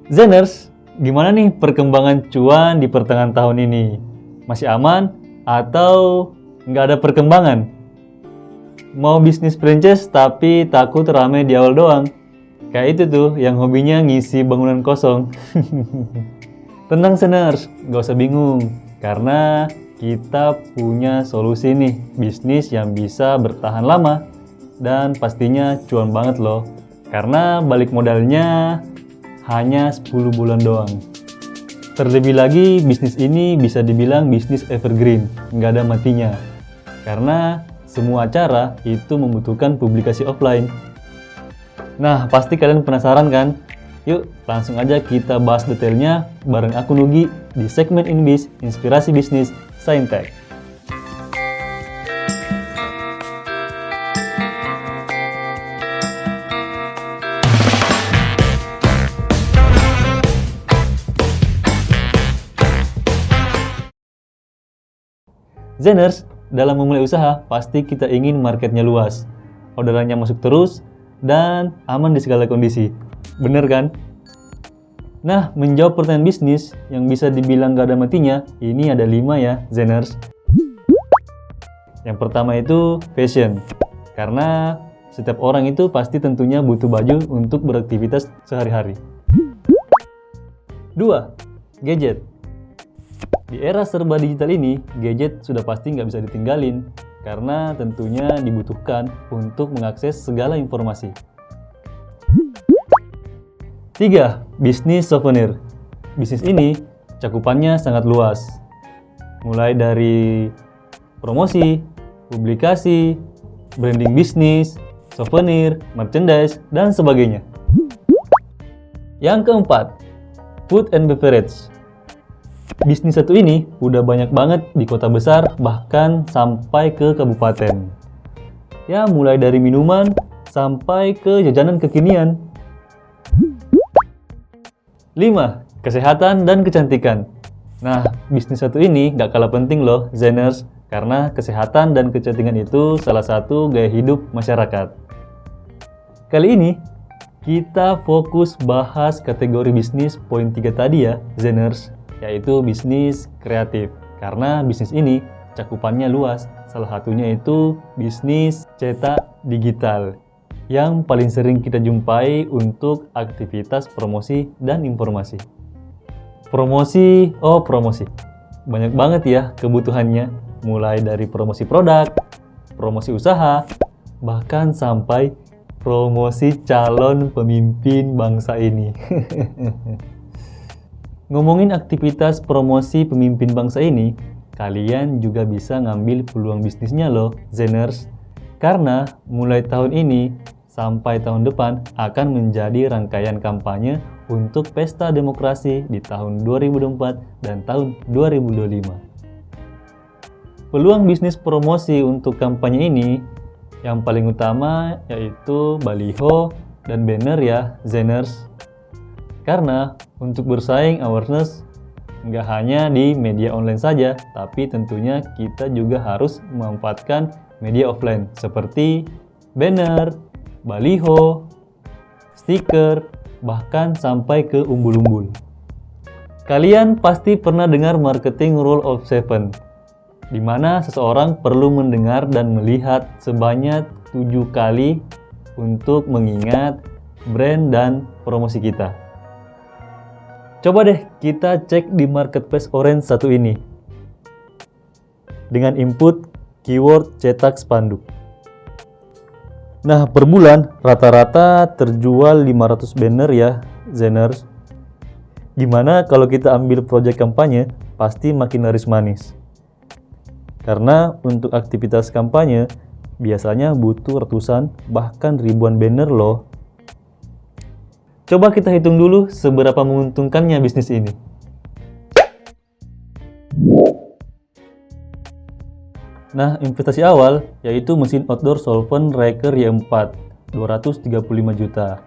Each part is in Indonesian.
Zeners, gimana nih perkembangan cuan di pertengahan tahun ini? Masih aman atau nggak ada perkembangan? Mau bisnis franchise tapi takut rame di awal doang? Kayak itu tuh yang hobinya ngisi bangunan kosong. Tenang Zeners, nggak usah bingung. Karena kita punya solusi nih, bisnis yang bisa bertahan lama dan pastinya cuan banget loh. Karena balik modalnya hanya 10 bulan doang. Terlebih lagi, bisnis ini bisa dibilang bisnis evergreen, nggak ada matinya. Karena semua acara itu membutuhkan publikasi offline. Nah, pasti kalian penasaran kan? Yuk, langsung aja kita bahas detailnya bareng aku Nugi di segmen Inbis, Inspirasi Bisnis Saintek. Zeners, dalam memulai usaha, pasti kita ingin marketnya luas, orderannya masuk terus, dan aman di segala kondisi. Bener kan? Nah, menjawab pertanyaan bisnis yang bisa dibilang gak ada matinya, ini ada 5 ya, Zeners. Yang pertama itu fashion, karena setiap orang itu pasti tentunya butuh baju untuk beraktivitas sehari-hari. 2. Gadget. Di era serba digital ini, gadget sudah pasti nggak bisa ditinggalin karena tentunya dibutuhkan untuk mengakses segala informasi. 3. Bisnis souvenir. Bisnis ini cakupannya sangat luas, mulai dari promosi, publikasi, branding bisnis, souvenir, merchandise, dan sebagainya. Yang keempat, food and beverage. Bisnis satu ini udah banyak banget di kota besar, bahkan sampai ke kabupaten. Ya, mulai dari minuman sampai ke jajanan kekinian. 5. Kesehatan dan kecantikan. Nah, bisnis satu ini gak kalah penting loh, Zeners, karena kesehatan dan kecantikan itu salah satu gaya hidup masyarakat. Kali ini, kita fokus bahas kategori bisnis poin 3 tadi ya, Zeners, yaitu bisnis kreatif. Karena bisnis ini cakupannya luas, salah satunya itu bisnis cetak digital yang paling sering kita jumpai untuk aktivitas promosi dan informasi. Promosi. Banyak banget ya kebutuhannya, mulai dari promosi produk, promosi usaha, bahkan sampai promosi calon pemimpin bangsa ini. Ngomongin aktivitas promosi pemimpin bangsa ini, kalian juga bisa ngambil peluang bisnisnya loh, Zeners. Karena mulai tahun ini sampai tahun depan akan menjadi rangkaian kampanye untuk pesta demokrasi di tahun 2024 dan tahun 2025. Peluang bisnis promosi untuk kampanye ini yang paling utama yaitu baliho dan banner ya, Zeners. Karena untuk bersaing awareness nggak hanya di media online saja, tapi tentunya kita juga harus memanfaatkan media offline seperti banner, baliho, stiker, bahkan sampai ke umbul-umbul. Kalian pasti pernah dengar marketing rule of 7, di mana seseorang perlu mendengar dan melihat sebanyak 7 kali untuk mengingat brand dan promosi kita. Coba deh kita cek di marketplace Orange satu ini dengan input keyword cetak spanduk. Nah, per bulan rata-rata terjual 500 banner ya, Zeners. Gimana kalau kita ambil proyek kampanye, pasti makin laris manis. Karena untuk aktivitas kampanye biasanya butuh ratusan bahkan ribuan banner loh. Coba kita hitung dulu seberapa menguntungkannya bisnis ini. Nah, investasi awal yaitu mesin outdoor solvent Raker Y4 235 juta,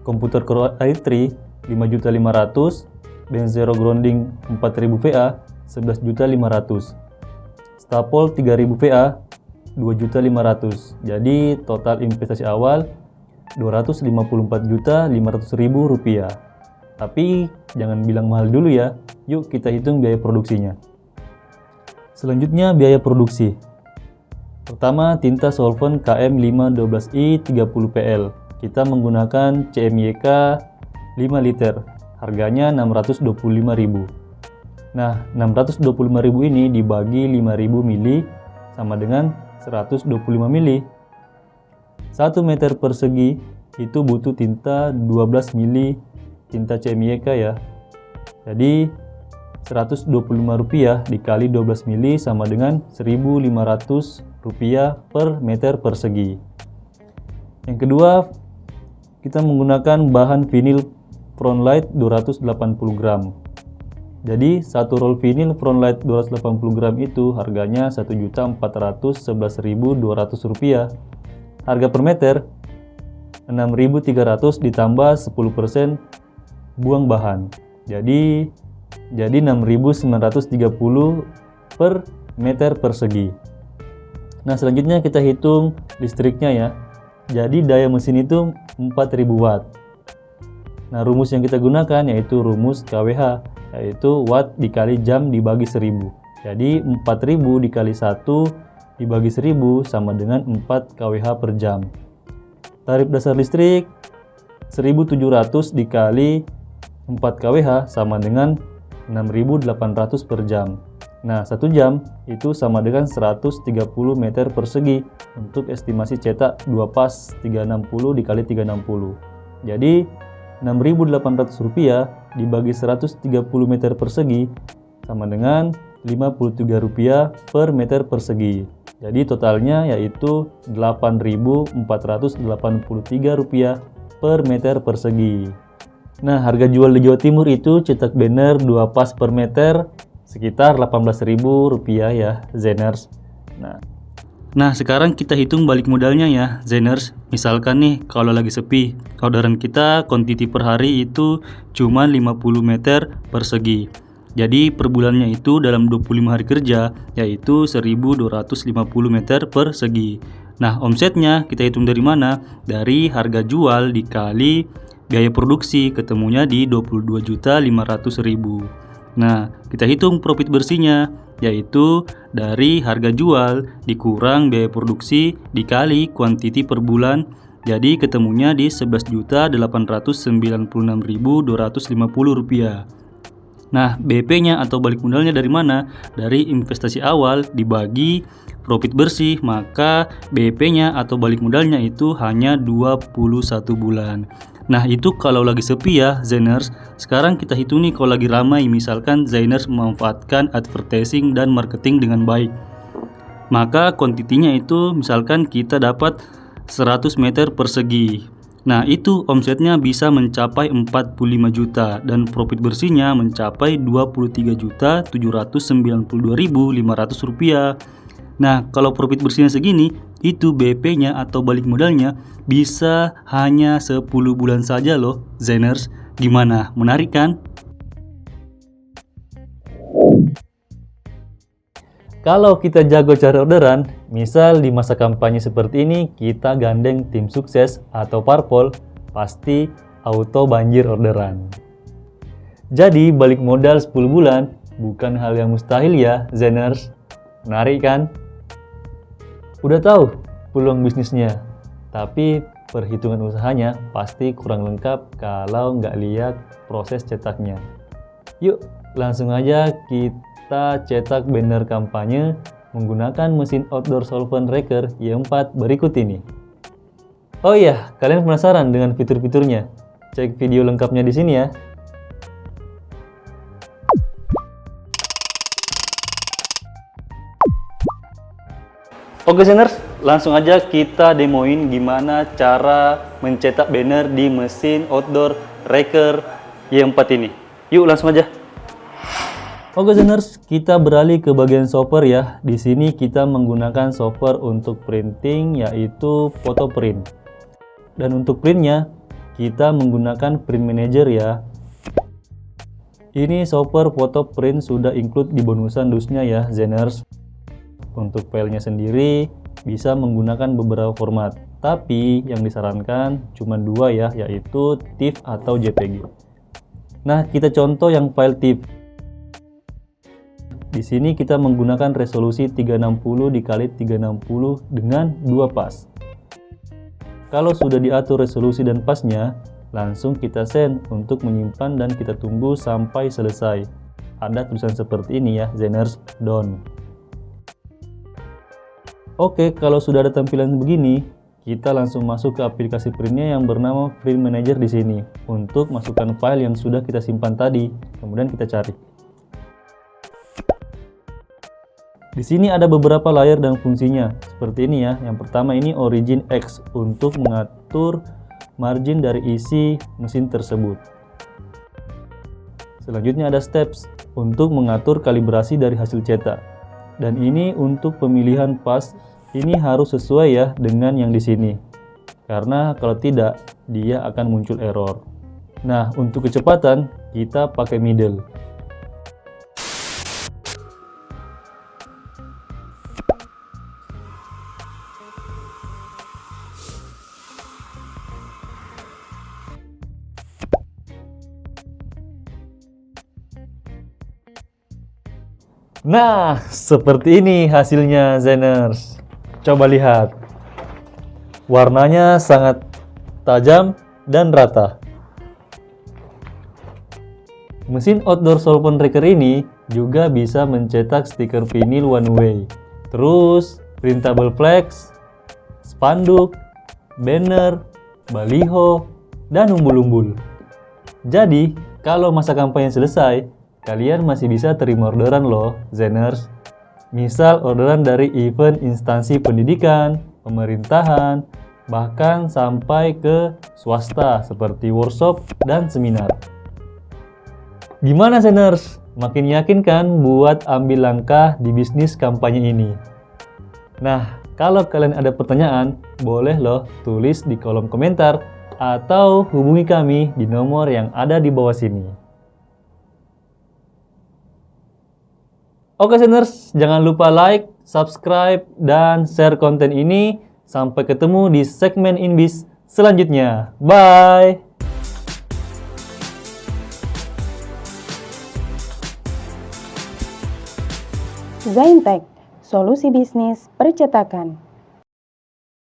komputer Core i3 5.500.000, Benzero Grounding 4000 VA 11.500.000, Stapol 3000 VA 2.500.000. Jadi total investasi awal 254.500.000 rupiah. Tapi jangan bilang mahal dulu ya. Yuk kita hitung biaya produksinya. Selanjutnya biaya produksi. Pertama, tinta solvent KM512i 30PL. Kita menggunakan CMYK 5 liter. Harganya 625.000. Nah, 625.000 ini dibagi 5.000 mili sama dengan 125 mili. 1 meter persegi itu butuh tinta 12 mili tinta CMYK ya. Jadi Rp125 dikali 12 mili sama dengan Rp1.500 per meter persegi. Yang kedua, kita menggunakan bahan vinil Frontlight 280 gram. Jadi satu roll vinil Frontlight 280 gram itu harganya Rp1.411.200. Harga per meter Rp6.300 ditambah 10% buang bahan. Jadi 6.930 per meter persegi. Nah, selanjutnya kita hitung listriknya ya. Jadi daya mesin itu 4.000 watt. Nah, rumus yang kita gunakan yaitu rumus KWH, yaitu watt dikali jam dibagi 1000. Jadi 4.000 dikali 1 dibagi 1000 sama dengan 4 kWh per jam. Tarif dasar listrik 1.700 dikali 4 kWh sama dengan 6.800 per jam. Nah, 1 jam itu sama dengan 130 meter persegi untuk estimasi cetak 2 pas 360 dikali 360. Jadi Rp6.800 dibagi 130 meter persegi sama dengan Rp53 per meter persegi. Jadi totalnya yaitu Rp8.483 per meter persegi. Nah, harga jual di Jawa Timur itu cetak banner 2 pas per meter sekitar Rp18.000 ya, Zeners. Nah, sekarang kita hitung balik modalnya ya, Zeners. Misalkan nih, kalau lagi sepi, orderan kita quantity per hari itu cuma 50 meter persegi. Jadi per bulannya itu dalam 25 hari kerja yaitu 1.250 meter persegi. Nah, omsetnya kita hitung dari mana? Dari harga jual dikali biaya produksi, ketemunya di 22.500.000. Nah, kita hitung profit bersihnya, yaitu dari harga jual dikurang biaya produksi dikali kuantiti per bulan, jadi ketemunya di Rp11.896.250. Nah, BP-nya atau balik modalnya dari mana? Dari investasi awal dibagi profit bersih, maka BP-nya atau balik modalnya itu hanya 21 bulan. Nah, itu kalau lagi sepi ya, Zeners. Sekarang kita hitung nih kalau lagi ramai, misalkan Zeners memanfaatkan advertising dan marketing dengan baik. Maka kuantitinya itu misalkan kita dapat 100 meter persegi. Nah, itu omsetnya bisa mencapai 45 juta dan profit bersihnya mencapai Rp23.792.500. Nah, kalau profit bersihnya segini, itu BP-nya atau balik modalnya bisa hanya 10 bulan saja loh, Zeners. Gimana? Menarik kan? Kalau kita jago cari orderan, misal di masa kampanye seperti ini kita gandeng tim sukses atau parpol, pasti auto banjir orderan. Jadi balik modal 10 bulan bukan hal yang mustahil ya, Zeners. Menarik kan? Udah tahu peluang bisnisnya, tapi perhitungan usahanya pasti kurang lengkap kalau nggak lihat proses cetaknya. Yuk, langsung aja kita cetak banner kampanye menggunakan mesin outdoor solvent raker Y4 berikut ini. Oh iya, kalian penasaran dengan fitur-fiturnya? Cek video lengkapnya di sini ya. Oke Zeners, langsung aja kita demoin gimana cara mencetak banner di mesin outdoor raker Y4 ini. Yuk langsung aja. Oke Zeners, kita beralih ke bagian software ya. Di sini kita menggunakan software untuk printing yaitu Photoprint. Dan untuk printnya kita menggunakan Print Manager ya. Ini software Photoprint sudah include di bonusan dusnya ya Zeners. Untuk filenya sendiri bisa menggunakan beberapa format, tapi yang disarankan cuma 2 ya, yaitu TIFF atau JPG. Nah, kita contoh yang file tip. Di sini kita menggunakan resolusi 360 dikali 360 dengan 2 pas. Kalau sudah diatur resolusi dan pasnya, langsung kita send untuk menyimpan dan kita tunggu sampai selesai. Ada tulisan seperti ini ya, Zeners done. Oke, kalau sudah ada tampilan begini, kita langsung masuk ke aplikasi printnya yang bernama Print Manager di sini untuk masukkan file yang sudah kita simpan tadi. Kemudian kita cari. Di sini ada beberapa layer dan fungsinya. Seperti ini ya. Yang pertama ini Origin X untuk mengatur margin dari isi mesin tersebut. Selanjutnya ada Steps untuk mengatur kalibrasi dari hasil cetak. Dan ini untuk pemilihan pas. Ini harus sesuai ya dengan yang di sini. Karena kalau tidak, dia akan muncul error. Nah, untuk kecepatan, kita pakai middle. Nah, seperti ini hasilnya, Zeners. Coba lihat. Warnanya sangat tajam dan rata. Mesin outdoor solvent breaker ini juga bisa mencetak stiker vinil one way, terus printable flex, spanduk, banner, baliho, dan umbul-umbul. Jadi, kalau masa kampanye selesai, kalian masih bisa terima orderan loh, Zeners. Misal orderan dari event instansi pendidikan, pemerintahan, bahkan sampai ke swasta seperti workshop dan seminar. Gimana Zeners? Makin yakin kan buat ambil langkah di bisnis kampanye ini? Nah, kalau kalian ada pertanyaan, boleh loh tulis di kolom komentar atau hubungi kami di nomor yang ada di bawah sini. Oke Zeners, jangan lupa like, subscribe, dan share konten ini. Sampai ketemu di segmen Inbis selanjutnya. Bye! Zaintech, solusi bisnis percetakan.